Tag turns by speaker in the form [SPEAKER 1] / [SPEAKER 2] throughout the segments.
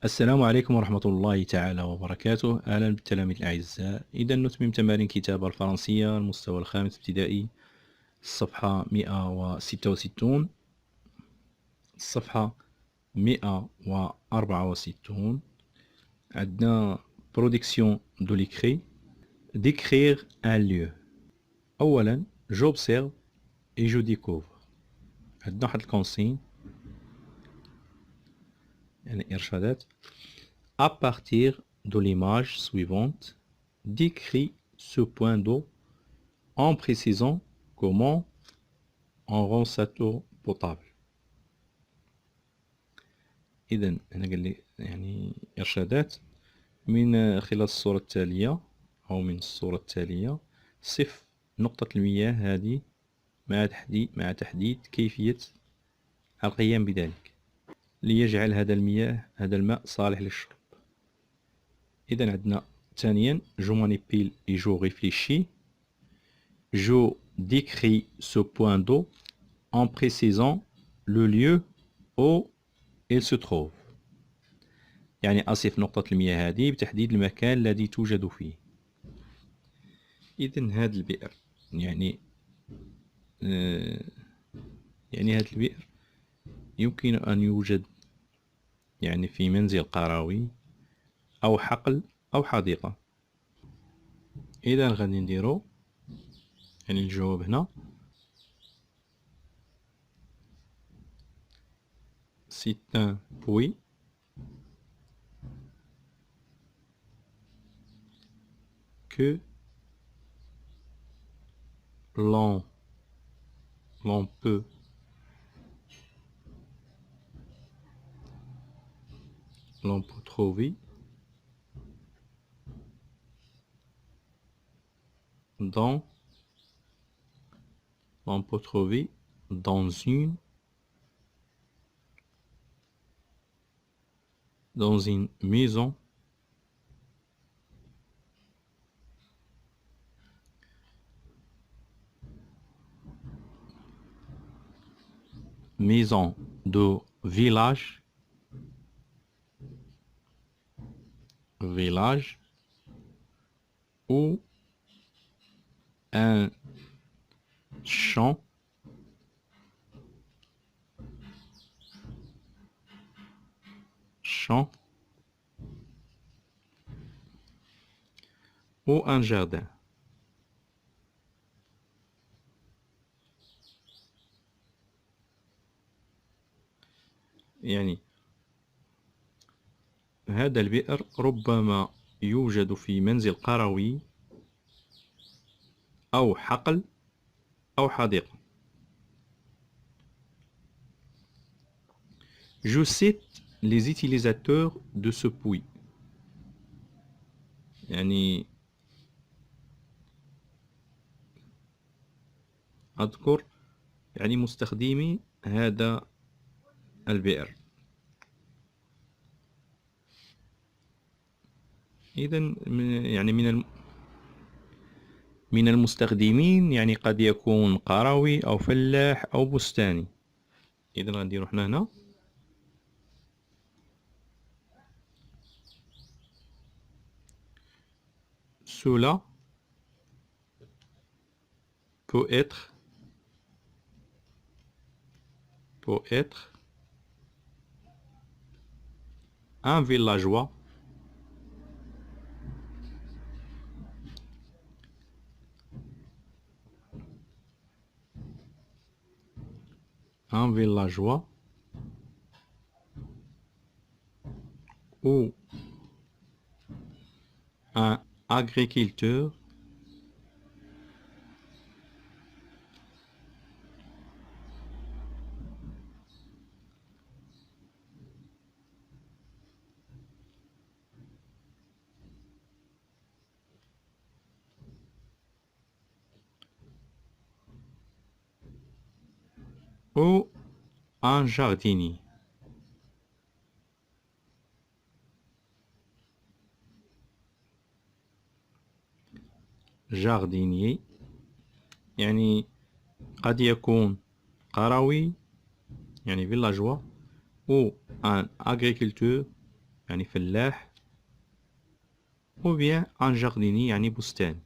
[SPEAKER 1] السلام عليكم ورحمة الله تعالى وبركاته. أهلا بالتلاميذ الأعزاء. إذا نتمم تمارين كتابة الفرنسية المستوى الخامس ابتدائي، الصفحة 166، الصفحة 164. عندنا برودكسيون دو ليكري، décrire un lieu. أولا j'observe et je découvre. عندنا واحد الكونسين يعني إرشادات. À partir de l'image suivante, décris ce point d'eau en précisant comment on rend cette eau potable. إذن هنا قال لي يعني إرشادات من خلال الصورة التالية أو من الصورة التالية. صف نقطة المياه هذه مع تحديد كيفية القيام بذلك ليجعل هذا الماء صالح للشرب. إذن عندنا ثانيا je manipule et je réfléchis. Je décris ce point d'eau en précisant le lieu où il se trouve. يعني أصف نقطة المياه هذه بتحديد المكان الذي توجد فيه. إذن هذا البئر يعني هذا البئر يمكن أن يوجد يعني في منزل قروي أو حقل أو حديقة. إذا غادي نديرو يعني الجواب هنا c'est un puits que l'on peut trouver dans une maison de village ou un champ ou un jardin. يعني هذا البئر ربما يوجد في منزل قروي أو حقل أو حديقة. Je cite les utilisateurs de ce puits. يعني أذكر يعني مستخدمي هذا البئر. إذن يعني من المستخدمين يعني قد يكون قروي أو فلاح أو بستاني. إذن غنديرو حنا هنا cela peut être un villageois ou un agriculteur ou un jardinier. jardinier يعني قد يكون قروي يعني villageois ou un agriculteur يعني فلاح ou bien un jardinier يعني بستان.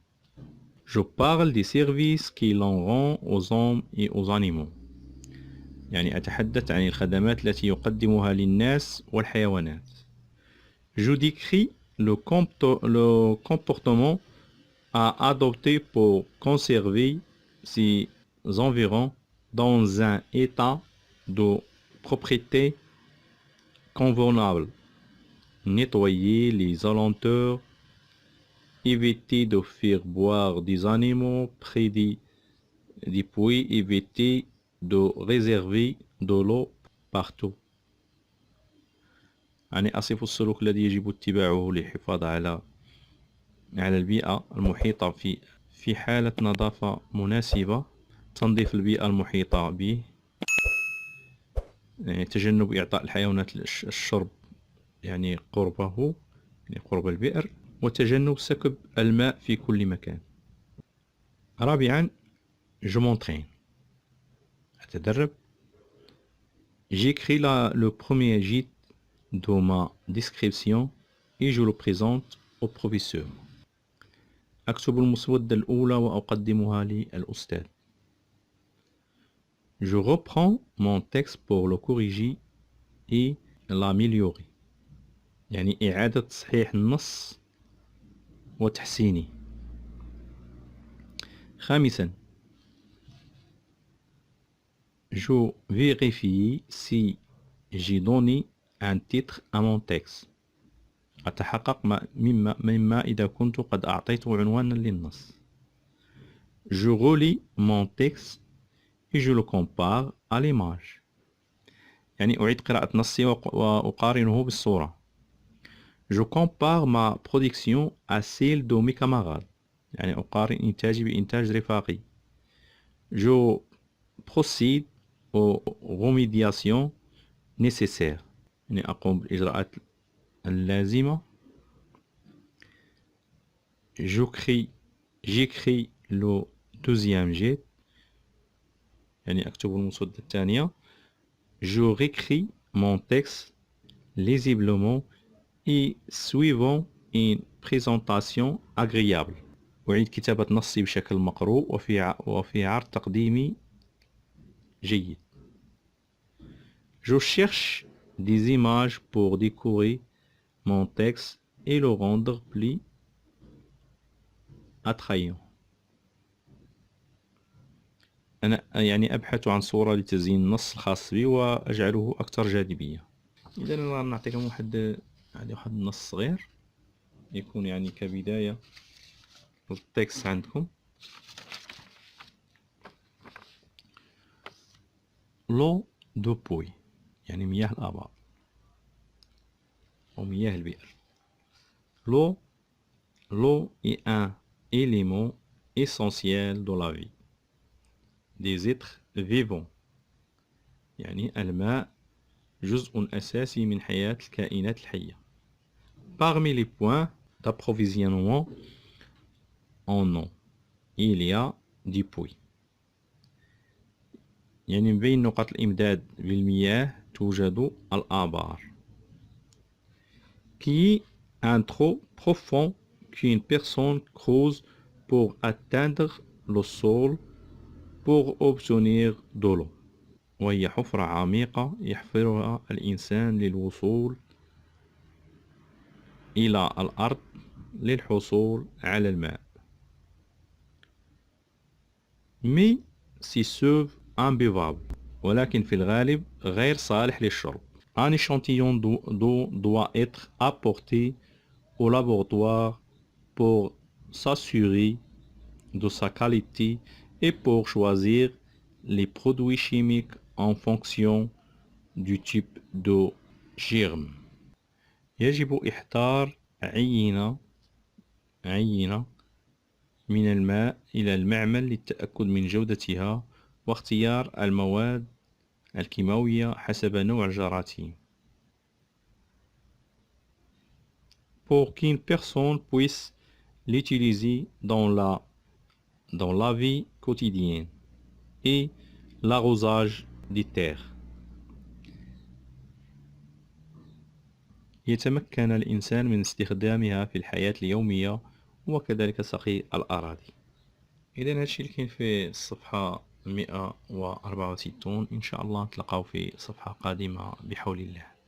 [SPEAKER 1] Je parle des services qui l'on rend aux hommes et aux animaux. يعني أتحدث عن الخدمات التي يقدمها للناس والحيوانات. Je décris le comportement à adopter pour conserver ces environs dans un état de propriété convenable. Nettoyer les alentours, éviter de faire boire des animaux près des puits, éviter de réserver de l'eau partout. يعني أصف السلوك الذي يجب اتباعه للحفاظ على البيئة المحيطة في حالة نظافة مناسبة. تنظيف البيئة المحيطة به، يعني تجنب إعطاء الحيوانات الشرب يعني قربه، يعني قرب البئر، وتجنب سكب الماء في كل مكان. رابعا je m'entraîne أتدرب. J'écris le premier gîte de ma description et je le présente au professeur. أكتب المسودة الأولى وأقدمها للأستاذ. Je reprends mon texte pour le corriger et l'améliorer. يعني إعادة تصحيح النص وتحسينه. خامسا je vérifie si j'ai donné un titre à mon texte. أتحقق مما إذا كنت قد أعطيته عنوانا للنص. Je relis mon texte et je le compare à l'image. يعني أعيد قراءة نصي وأقارنه بالصورة. Je compare ma production à celle de mes camarades. يعني أقارن إنتاجي بإنتاج رفاقي. Je procède aux remédiations nécessaires. يعني أقوم بالإجراءات اللازمة. J'écris le deuxième jet. يعني أكتب المسودة الثانية. Je réécris mon texte lésiblement et suivant une présentation agréable. أعيد كتابة نصي بشكل مقروء وفي عرض تقديمي جيد. Je cherche des images pour décorer mon texte et le rendre plus attrayant. أنا يعني أبحث عن صورة لتزيين النص الخاص بي وأجعله أكثر جاذبية. إذا أنا نعطيكم واحد النص صغير يكون يعني كبداية التكست عندكم. لو دو بوي يعني مياه الآبار أو مياه البئر. L'eau est un élément essentiel de la vie des êtres vivants. يعني الماء جزء أساسي من حياة الكائنات الحية. Parmi les points d'approvisionnement en eau, il y a des puits. يعني من بين نقاط الإمداد بالمياه توجد الآبار. Qui est un trou profond qu'une personne creuse pour atteindre le sol pour obtenir de l'eau. وهي حفرة عميقة يحفرها الإنسان للوصول إلى الأرض للحصول على الماء. Mais c'est sauve imbuvable. ولكن في الغالب غير صالح للشرب. Un échantillon d'eau doit être apporté au laboratoire pour s'assurer de sa qualité et pour choisir les produits chimiques en fonction du type de germe. يجب إحضار عينة من الماء إلى المعمل للتأكد من جودتها واختيار المواد الكيماوية حسب نوع الجراثيم. Pour qu'une personne puisse l'utiliser dans la vie quotidienne et l'arrosage des terres. يتمكن الإنسان من استخدامها في الحياة اليومية وكذلك سقي الأراضي. إذا هادشي اللي كاين في الصفحة 164. إن شاء الله نتلاقاو في صفحة قادمة بحول الله.